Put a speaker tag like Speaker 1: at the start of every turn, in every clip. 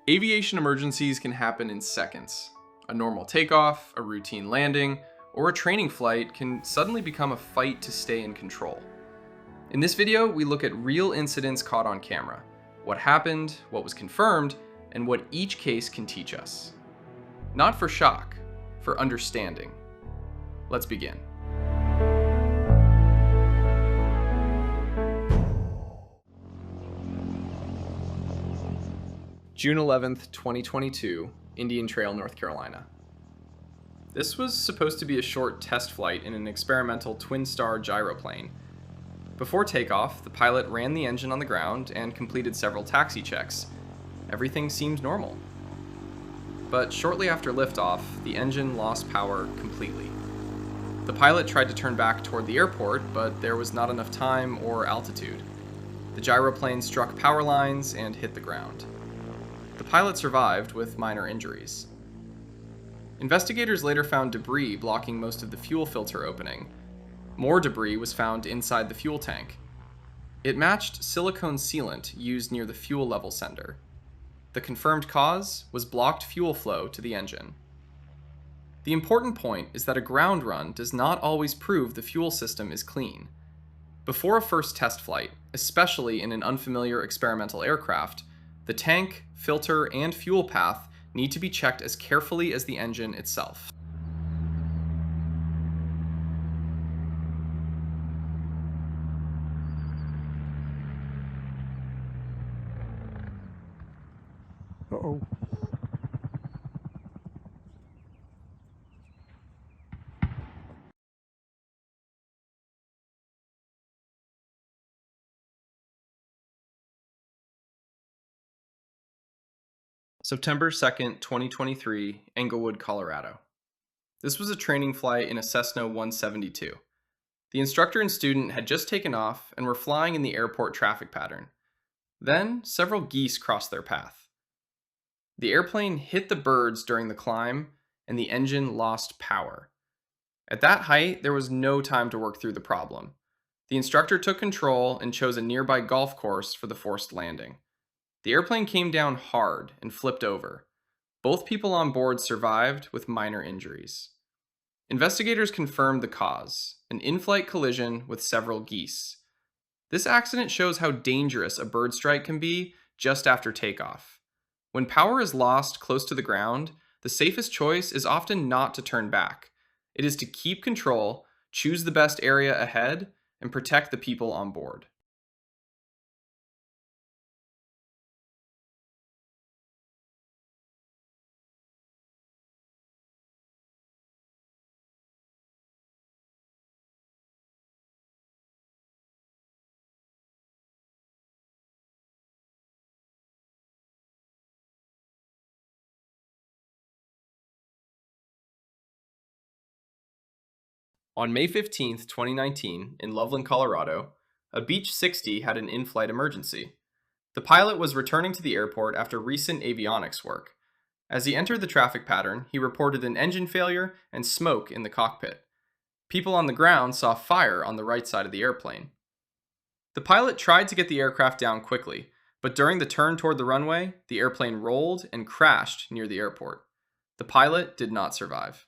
Speaker 1: Aviation emergencies can happen in seconds. A normal takeoff, a routine landing, or a training flight can suddenly become a fight to stay in control. In this video, we look at real incidents caught on camera, what happened, what was confirmed, and what each case can teach us. Not for shock, for understanding. Let's begin. June 11th, 2022, Indian Trail, North Carolina. This was supposed to be a short test flight in an experimental Twinstarr gyroplane. Before takeoff, the pilot ran the engine on the ground and completed several taxi checks. Everything seemed normal. But shortly after liftoff, the engine lost power completely. The pilot tried to turn back toward the airport, but there was not enough time or altitude. The gyroplane struck power lines and hit the ground. The pilot survived with minor injuries. Investigators later found debris blocking most of the fuel filter opening. More debris was found inside the fuel tank. It matched silicone sealant used near the fuel level sender. The confirmed cause was blocked fuel flow to the engine. The important point is that a ground run does not always prove the fuel system is clean. Before a first test flight, especially in an unfamiliar experimental aircraft, the tank, filter, and fuel path need to be checked as carefully as the engine itself.
Speaker 2: Uh-oh.
Speaker 1: September 2nd, 2023, Englewood, Colorado. This was a training flight in a Cessna 172. The instructor and student had just taken off and were flying in the airport traffic pattern. Then, several geese crossed their path. The airplane hit the birds during the climb, and the engine lost power. At that height, there was no time to work through the problem. The instructor took control and chose a nearby golf course for the forced landing. The airplane came down hard and flipped over. Both people on board survived with minor injuries. Investigators confirmed the cause, an in-flight collision with several geese. This accident shows how dangerous a bird strike can be just after takeoff. When power is lost close to the ground, the safest choice is often not to turn back. It is to keep control, choose the best area ahead, and protect the people on board. On May 15, 2019, in Loveland, Colorado, a Beech 60 had an in-flight emergency. The pilot was returning to the airport after recent avionics work. As he entered the traffic pattern, he reported an engine failure and smoke in the cockpit. People on the ground saw fire on the right side of the airplane. The pilot tried to get the aircraft down quickly, but during the turn toward the runway, the airplane rolled and crashed near the airport. The pilot did not survive.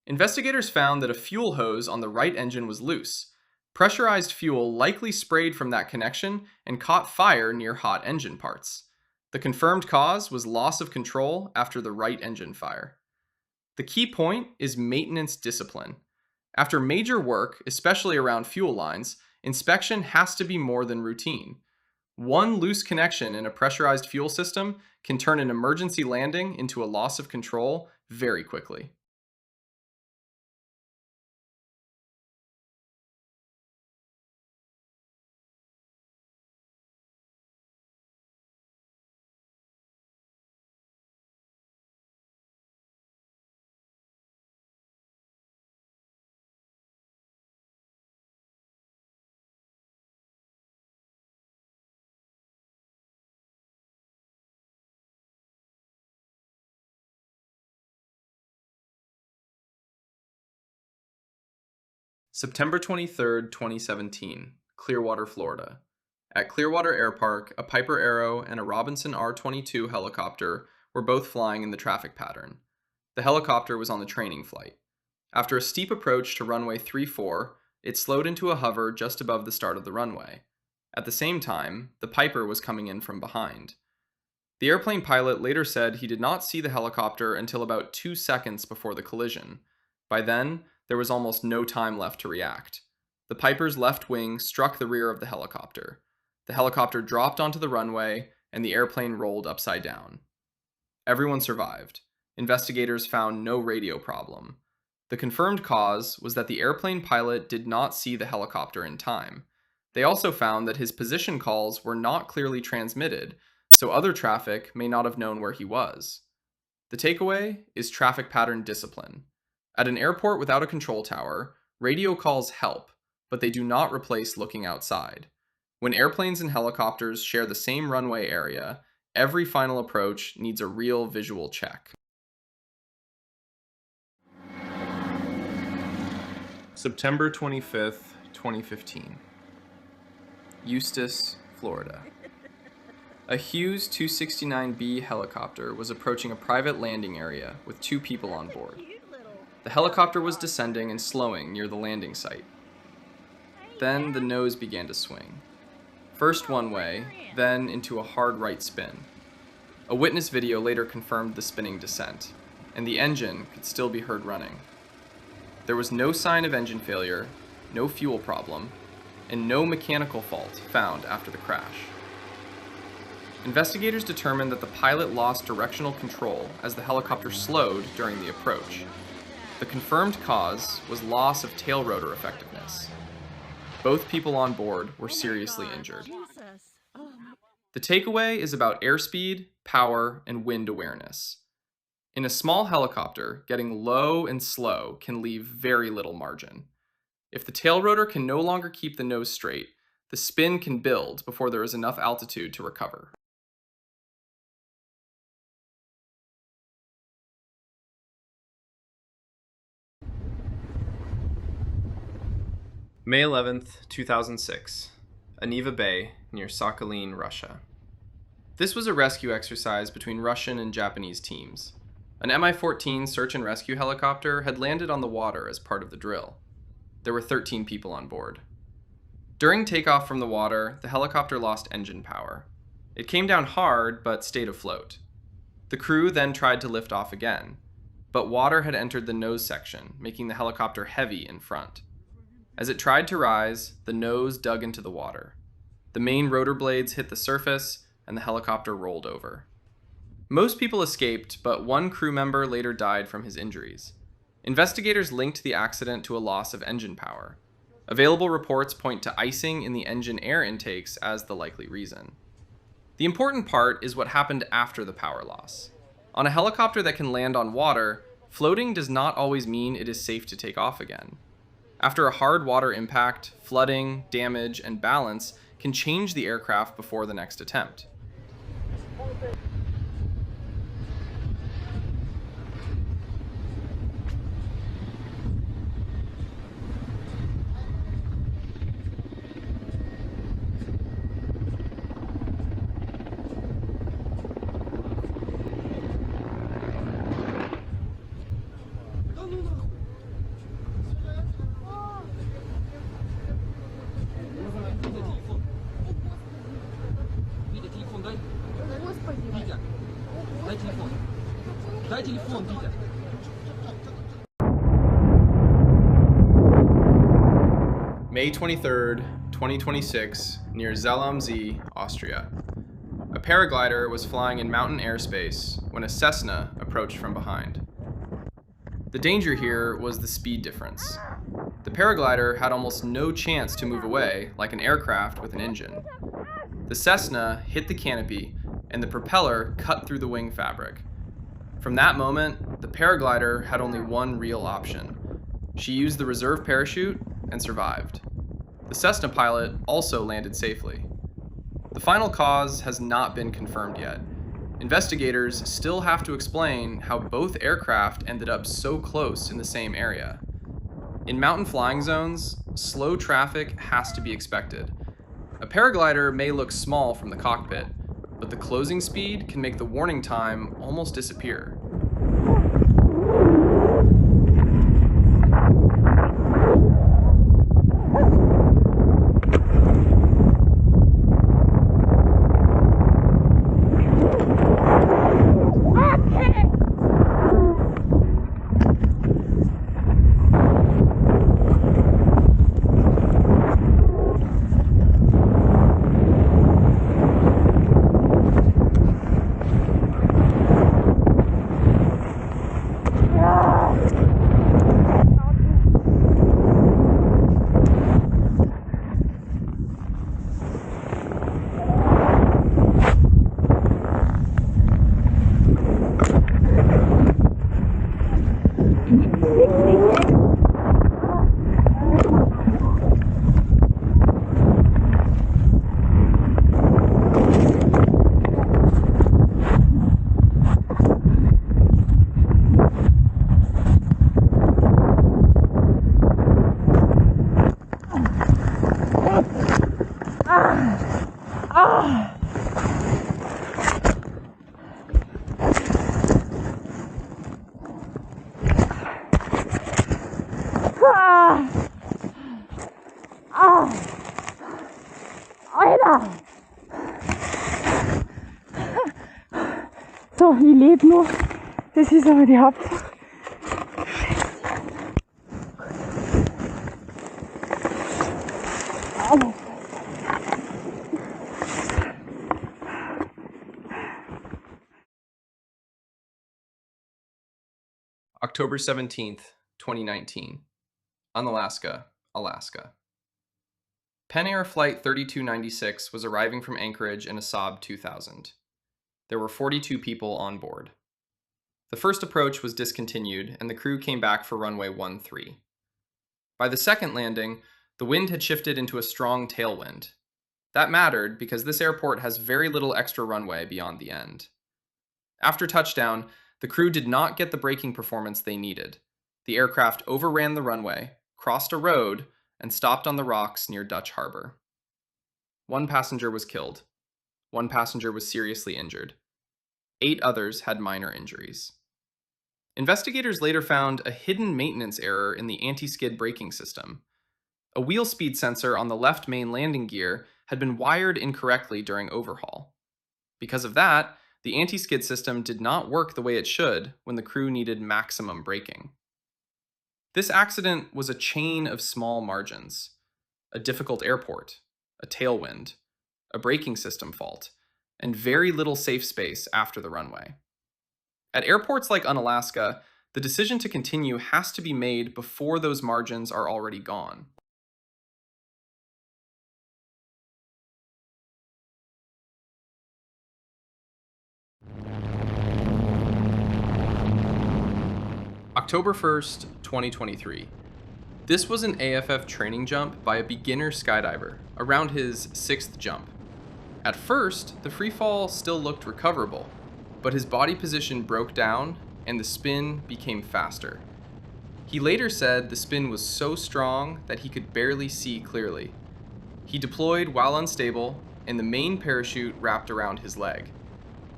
Speaker 1: Investigators found that a fuel hose on the right engine was loose. Pressurized fuel likely sprayed from that connection and caught fire near hot engine parts. The confirmed cause was loss of control after the right engine fire. The key point is maintenance discipline. After major work, especially around fuel lines, inspection has to be more than routine. One loose connection in a pressurized fuel system can turn an emergency landing into a loss of control very quickly. September 23, 2017, Clearwater, Florida. At Clearwater Air Park, a Piper Arrow and a Robinson R22 helicopter were both flying in the traffic pattern. The helicopter was on the training flight. After a steep approach to runway 34, it slowed into a hover just above the start of the runway. At the same time, the Piper was coming in from behind. The airplane pilot later said he did not see the helicopter until about 2 seconds before the collision. By then, there was almost no time left to react. The Piper's left wing struck the rear of the helicopter. The helicopter dropped onto the runway, and the airplane rolled upside down. Everyone survived. Investigators found no radio problem. The confirmed cause was that the airplane pilot did not see the helicopter in time. They also found that his position calls were not clearly transmitted, so other traffic may not have known where he was. The takeaway is traffic pattern discipline. At an airport without a control tower, radio calls help, but they do not replace looking outside. When airplanes and helicopters share the same runway area, every final approach needs a real visual check. September 25th, 2015. Eustis, Florida. A Hughes 269B helicopter was approaching a private landing area with 2 people on board. The helicopter was descending and slowing near the landing site. Then the nose began to swing. First one way, then into a hard right spin. A witness video later confirmed the spinning descent, and the engine could still be heard running. There was no sign of engine failure, no fuel problem, and no mechanical fault found after the crash. Investigators determined that the pilot lost directional control as the helicopter slowed during the approach. The confirmed cause was loss of tail rotor effectiveness. Both people on board were seriously injured. The takeaway is about airspeed, power, and wind awareness. In a small helicopter, getting low and slow can leave very little margin. If the tail rotor can no longer keep the nose straight, the spin can build before there is enough altitude to recover. May 11th, 2006, Aniva Bay, near Sakhalin, Russia. This was a rescue exercise between Russian and Japanese teams. An Mi-14 search and rescue helicopter had landed on the water as part of the drill. There were 13 people on board. During takeoff from the water, the helicopter lost engine power. It came down hard, but stayed afloat. The crew then tried to lift off again, but water had entered the nose section, making the helicopter heavy in front. As it tried to rise, the nose dug into the water. The main rotor blades hit the surface, and the helicopter rolled over. Most people escaped, but one crew member later died from his injuries. Investigators linked the accident to a loss of engine power. Available reports point to icing in the engine air intakes as the likely reason. The important part is what happened after the power loss. On a helicopter that can land on water, floating does not always mean it is safe to take off again. After a hard water impact, flooding, damage, and balance can change the aircraft before the next attempt. May 23rd, 2026, near Zell am See, Austria. A paraglider was flying in mountain airspace when a Cessna approached from behind. The danger here was the speed difference. The paraglider had almost no chance to move away like an aircraft with an engine. The Cessna hit the canopy, and the propeller cut through the wing fabric. From that moment, the paraglider had only one real option. She used the reserve parachute and survived. The Cessna pilot also landed safely. The final cause has not been confirmed yet. Investigators still have to explain how both aircraft ended up so close in the same area. In mountain flying zones, slow traffic has to be expected. A paraglider may look small from the cockpit, but the closing speed can make the warning time almost disappear.
Speaker 3: So, ich lebe noch. Das ist aber die Hauptsache.
Speaker 1: October 17th, 2019. Unalaska, Alaska. PenAir Flight 3296 was arriving from Anchorage in a Saab 2000. There were 42 people on board. The first approach was discontinued, and the crew came back for runway 13. By the second landing, the wind had shifted into a strong tailwind. That mattered because this airport has very little extra runway beyond the end. After touchdown, the crew did not get the braking performance they needed. The aircraft overran the runway, crossed a road, and stopped on the rocks near Dutch Harbor. One passenger was killed. One passenger was seriously injured. 8 others had minor injuries. Investigators later found a hidden maintenance error in the anti-skid braking system. A wheel speed sensor on the left main landing gear had been wired incorrectly during overhaul. Because of that, the anti-skid system did not work the way it should when the crew needed maximum braking. This accident was a chain of small margins: a difficult airport, a tailwind, a braking system fault, and very little safe space after the runway. At airports like Unalaska, the decision to continue has to be made before those margins are already gone. October 1st, 2023. This was an AFF training jump by a beginner skydiver, around his 6th jump. At first, the freefall still looked recoverable, but his body position broke down and the spin became faster. He later said the spin was so strong that he could barely see clearly. He deployed while unstable, and the main parachute wrapped around his leg.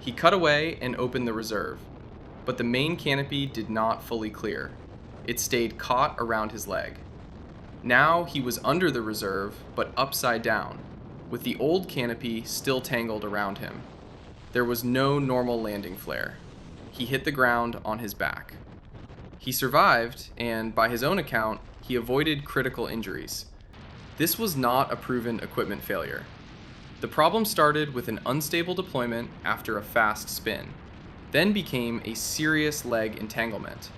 Speaker 1: He cut away and opened the reserve, but the main canopy did not fully clear. It stayed caught around his leg. Now he was under the reserve, but upside down, with the old canopy still tangled around him. There was no normal landing flare. He hit the ground on his back. He survived, and by his own account, he avoided critical injuries. This was not a proven equipment failure. The problem started with an unstable deployment after a fast spin, then became a serious leg entanglement.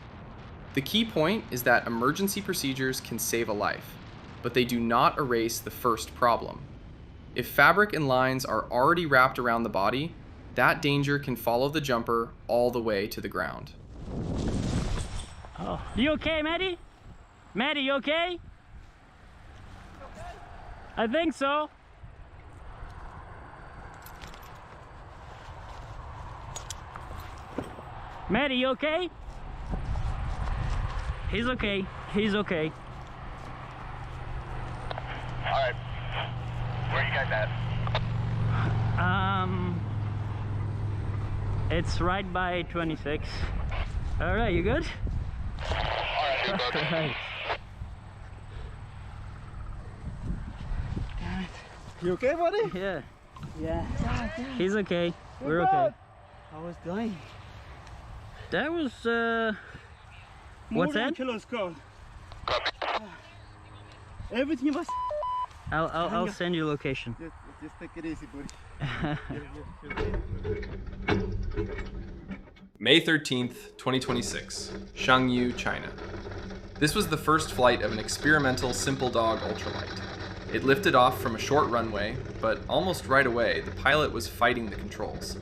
Speaker 1: The key point is that emergency procedures can save a life, but they do not erase the first problem. If fabric and lines are already wrapped around the body, that danger can follow the jumper all the way to the ground.
Speaker 4: Oh, you okay, Maddie? Maddie, you okay? I think so. Maddie, you okay? He's okay. He's okay.
Speaker 5: All right. Where are you guys at?
Speaker 4: It's right by 26. All right, you good? All right.
Speaker 5: Damn it. You okay, buddy?
Speaker 4: Yeah,
Speaker 5: Yeah.
Speaker 4: he's okay. We're okay.
Speaker 5: I was dying.
Speaker 4: That was what's that?
Speaker 5: Kilos cold. Everything was.
Speaker 4: I'll send you location.
Speaker 5: Just take it easy, buddy.
Speaker 1: May 13th, 2026, Shangyu, China. This was the first flight of an experimental Simpledog ultralight. It lifted off from a short runway, but almost right away, the pilot was fighting the controls.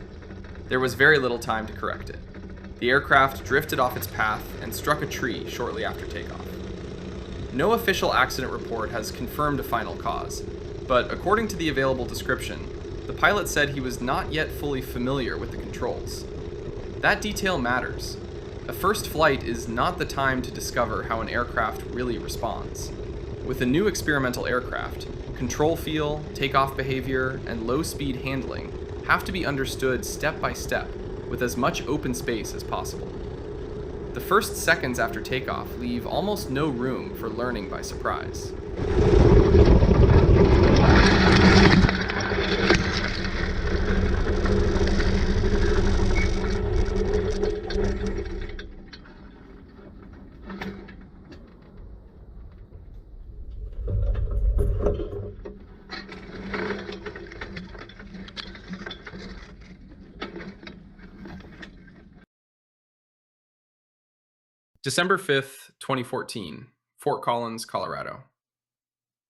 Speaker 1: There was very little time to correct it. The aircraft drifted off its path and struck a tree shortly after takeoff. No official accident report has confirmed a final cause, but according to the available description, the pilot said he was not yet fully familiar with the controls. That detail matters. A first flight is not the time to discover how an aircraft really responds. With a new experimental aircraft, control feel, takeoff behavior, and low-speed handling have to be understood step by step with as much open space as possible. The first seconds after takeoff leave almost no room for learning by surprise. December 5th, 2014, Fort Collins, Colorado.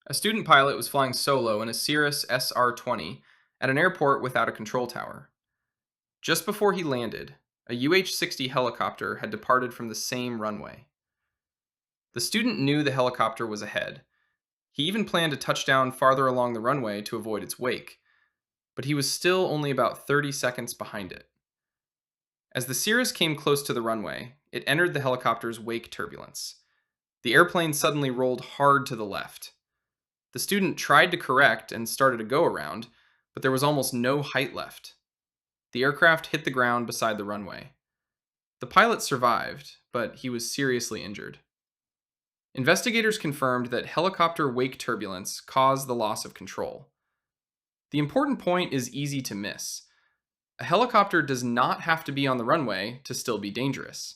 Speaker 1: A student pilot was flying solo in a Cirrus SR20 at an airport without a control tower. Just before he landed, a UH-60 helicopter had departed from the same runway. The student knew the helicopter was ahead. He even planned to touch down farther along the runway to avoid its wake, but he was still only about 30 seconds behind it. As the Cirrus came close to the runway, it entered the helicopter's wake turbulence. The airplane suddenly rolled hard to the left. The student tried to correct and started a go-around, but there was almost no height left. The aircraft hit the ground beside the runway. The pilot survived, but he was seriously injured. Investigators confirmed that helicopter wake turbulence caused the loss of control. The important point is easy to miss. A helicopter does not have to be on the runway to still be dangerous.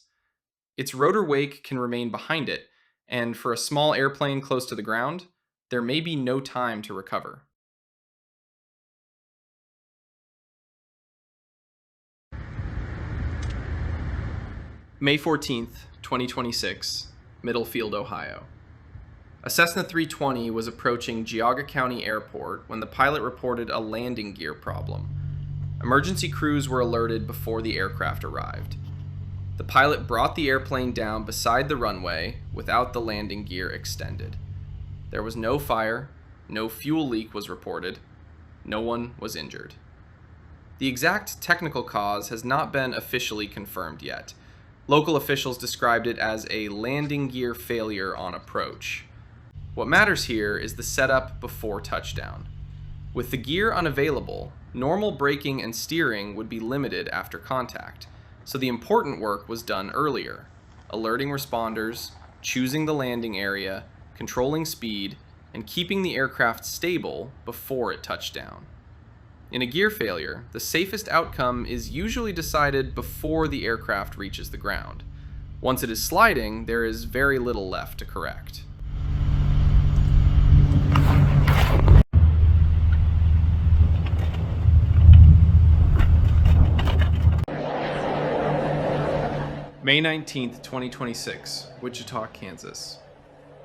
Speaker 1: Its rotor wake can remain behind it, and for a small airplane close to the ground, there may be no time to recover. May 14th, 2026, Middlefield, Ohio. A Cessna 320 was approaching Geauga County Airport when the pilot reported a landing gear problem. Emergency crews were alerted before the aircraft arrived. The pilot brought the airplane down beside the runway without the landing gear extended. There was no fire, no fuel leak was reported, no one was injured. The exact technical cause has not been officially confirmed yet. Local officials described it as a landing gear failure on approach. What matters here is the setup before touchdown. With the gear unavailable, normal braking and steering would be limited after contact, so the important work was done earlier: alerting responders, choosing the landing area, controlling speed, and keeping the aircraft stable before it touched down. In a gear failure, the safest outcome is usually decided before the aircraft reaches the ground. Once it is sliding, there is very little left to correct. May 19th, 2026, Wichita, Kansas.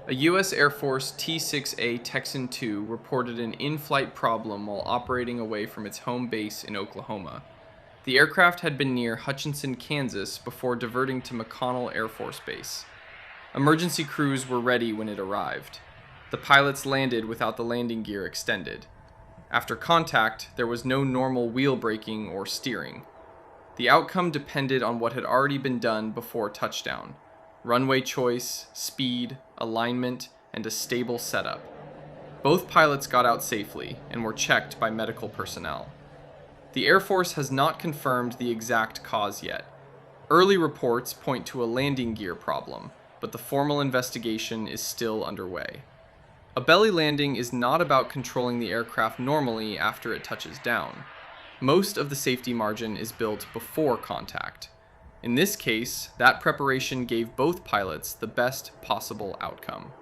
Speaker 1: A U.S. Air Force T-6A Texan II reported an in-flight problem while operating away from its home base in Oklahoma. The aircraft had been near Hutchinson, Kansas before diverting to McConnell Air Force Base. Emergency crews were ready when it arrived. The pilots landed without the landing gear extended. After contact, there was no normal wheel braking or steering. The outcome depended on what had already been done before touchdown: runway choice, speed, alignment, and a stable setup. Both pilots got out safely and were checked by medical personnel. The Air Force has not confirmed the exact cause yet. Early reports point to a landing gear problem, but the formal investigation is still underway. A belly landing is not about controlling the aircraft normally after it touches down. Most of the safety margin is built before contact. In this case, that preparation gave both pilots the best possible outcome.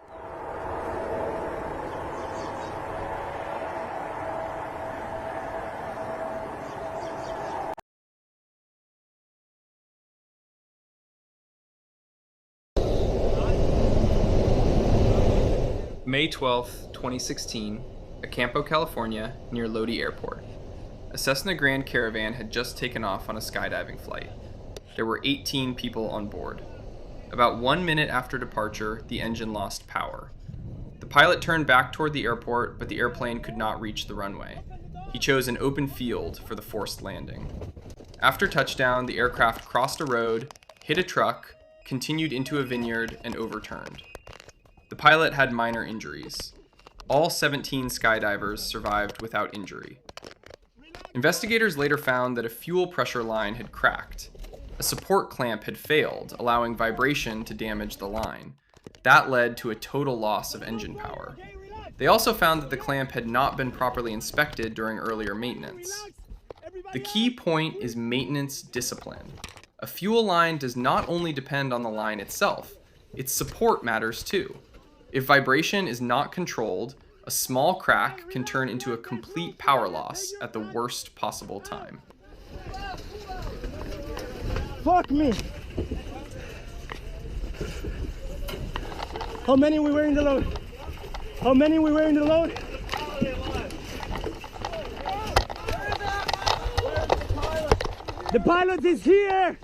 Speaker 1: May 12, 2016, Acampo, California, near Lodi Airport. A Cessna Grand Caravan had just taken off on a skydiving flight. There were 18 people on board. About 1 minute after departure, the engine lost power. The pilot turned back toward the airport, but the airplane could not reach the runway. He chose an open field for the forced landing. After touchdown, the aircraft crossed a road, hit a truck, continued into a vineyard, and overturned. The pilot had minor injuries. All 17 skydivers survived without injury. Investigators later found that a fuel pressure line had cracked. A support clamp had failed, allowing vibration to damage the line. That led to a total loss of engine power. They also found that the clamp had not been properly inspected during earlier maintenance. The key point is maintenance discipline. A fuel line does not only depend on the line itself, its support matters too. If vibration is not controlled, a small crack can turn into a complete power loss at the worst possible time.
Speaker 5: Fuck me! How many we were in the load? How many we were in the load? The pilot is here!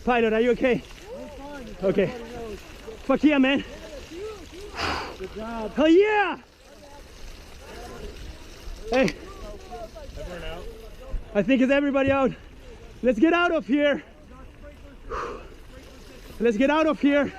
Speaker 5: Pilot, are you okay? Okay. Fuck yeah, man. Good job. Hell yeah! Hey. Everyone out? I think it's everybody out. Let's get out of here. Let's get out of here.